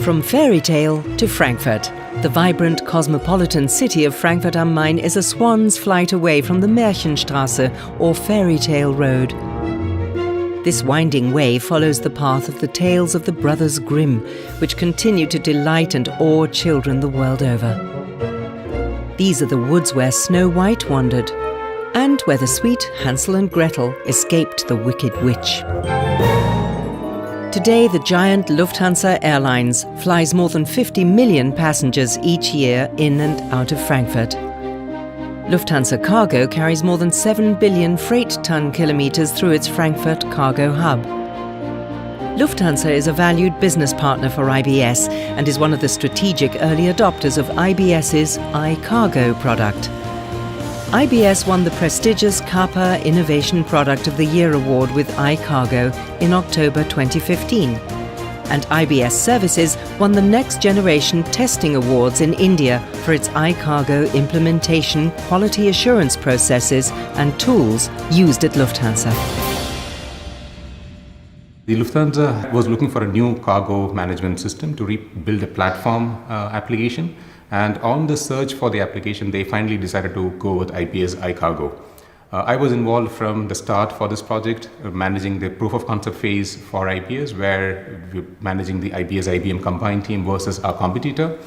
From fairy tale to Frankfurt, the vibrant cosmopolitan city of Frankfurt am Main is a swan's flight away from the Märchenstraße or fairy tale road. This winding way follows the path of the tales of the Brothers Grimm, which continue to delight and awe children the world over. These are the woods where Snow White wandered, and where the sweet Hansel and Gretel escaped the wicked witch. Today, the giant Lufthansa Airlines flies more than 50 million passengers each year in and out of Frankfurt. Lufthansa Cargo carries more than 7 billion freight ton kilometers through its Frankfurt cargo hub. Lufthansa is a valued business partner for IBS and is one of the strategic early adopters of IBS's iCargo product. IBS won the prestigious CAPA Innovation Product of the Year award with iCargo in October 2015. And IBS Services won the Next Generation Testing Awards in India for its iCargo implementation, quality assurance processes and tools used at Lufthansa. The Lufthansa was looking for a new cargo management system to build a platform application. And on the search for the application, they finally decided to go with IBS iCargo. I was involved from the start for this project, managing the proof of concept phase for IBS, where we're managing the IBS IBM combined team versus our competitor.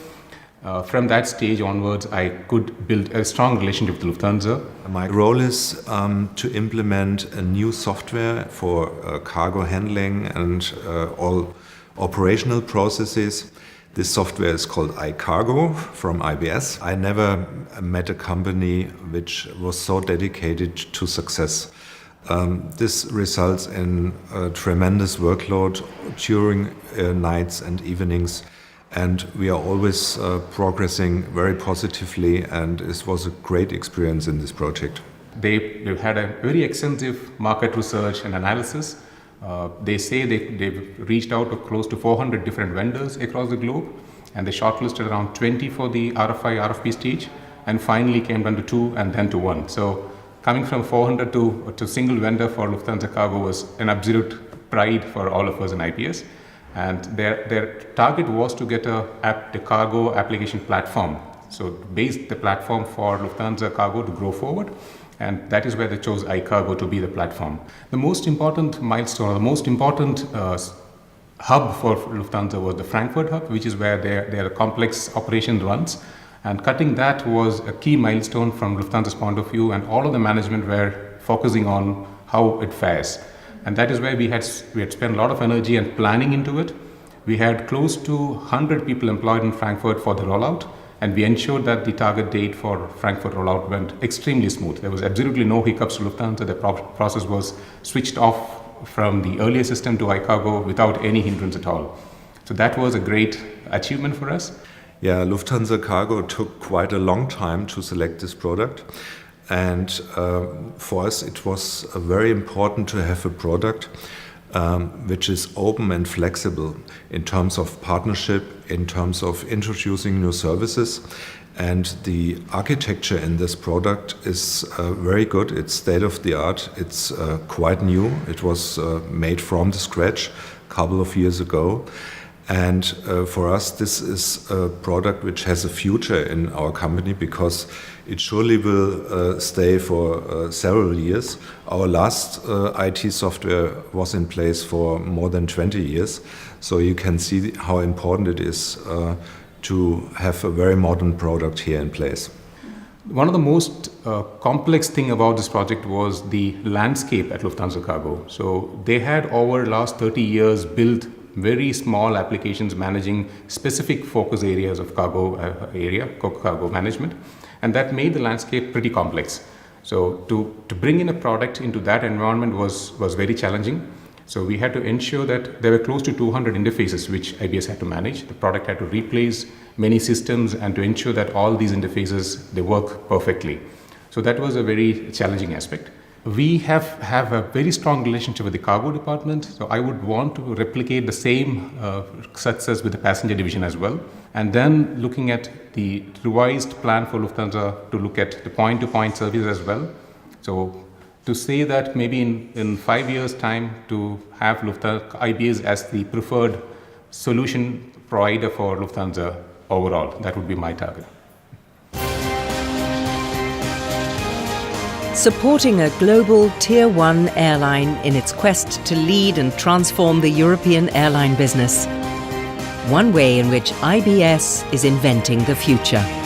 From that stage onwards, I could build a strong relationship with Lufthansa. My role is to implement a new software for cargo handling and all operational processes. This software is called iCargo from IBS. I never met a company which was so dedicated to success. This results in a tremendous workload during nights and evenings, and we are always progressing very positively, and it was a great experience in this project. They've had a very extensive market research and analysis. They say they've reached out to close to 400 different vendors across the globe, and they shortlisted around 20 for the RFI, RFP stage, and finally came down to 2 and then to 1. So coming from 400 to single vendor for Lufthansa Cargo was an absolute pride for all of us in IBS. And their target was to get a cargo application platform. So base the platform for Lufthansa Cargo to grow forward. And that is where they chose iCargo to be the platform. The most important milestone, the most important hub for Lufthansa was the Frankfurt hub, which is where their complex operation runs. And cutting that was a key milestone from Lufthansa's point of view, and all of the management were focusing on how it fares. And that is where we had spent a lot of energy and planning into it. We had close to 100 people employed in Frankfurt for the rollout. And we ensured that the target date for Frankfurt rollout went extremely smooth. There was absolutely no hiccups to Lufthansa. The process was switched off from the earlier system to iCargo without any hindrance at all. So that was a great achievement for us. Yeah, Lufthansa Cargo took quite a long time to select this product. And for us, it was very important to have a product which is open and flexible in terms of partnership, in terms of introducing new services. And the architecture in this product is very good. It's state of the art. It's quite new. It was made from the scratch a couple of years ago. And for us, this is a product which has a future in our company, because it surely will stay for several years. Our last IT software was in place for more than 20 years. So you can see how important it is to have a very modern product here in place. One of the most complex thing about this project was the landscape at Lufthansa Cargo. So they had over the last 30 years built very small applications managing specific focus areas of cargo management, and that made the landscape pretty complex. So to bring in a product into that environment was very challenging. So we had to ensure that there were close to 200 interfaces which IBS had to manage. The product had to replace many systems and to ensure that all these interfaces, they work perfectly. So that was a very challenging aspect. We have a very strong relationship with the cargo department, so I would want to replicate the same success with the passenger division as well. And then looking at the revised plan for Lufthansa to look at the point-to-point service as well. So to say that maybe in 5 years' time to have Lufthansa IBS as the preferred solution provider for Lufthansa overall. That would be my target. Supporting a global Tier 1 airline in its quest to lead and transform the European airline business. One way in which IBS is inventing the future.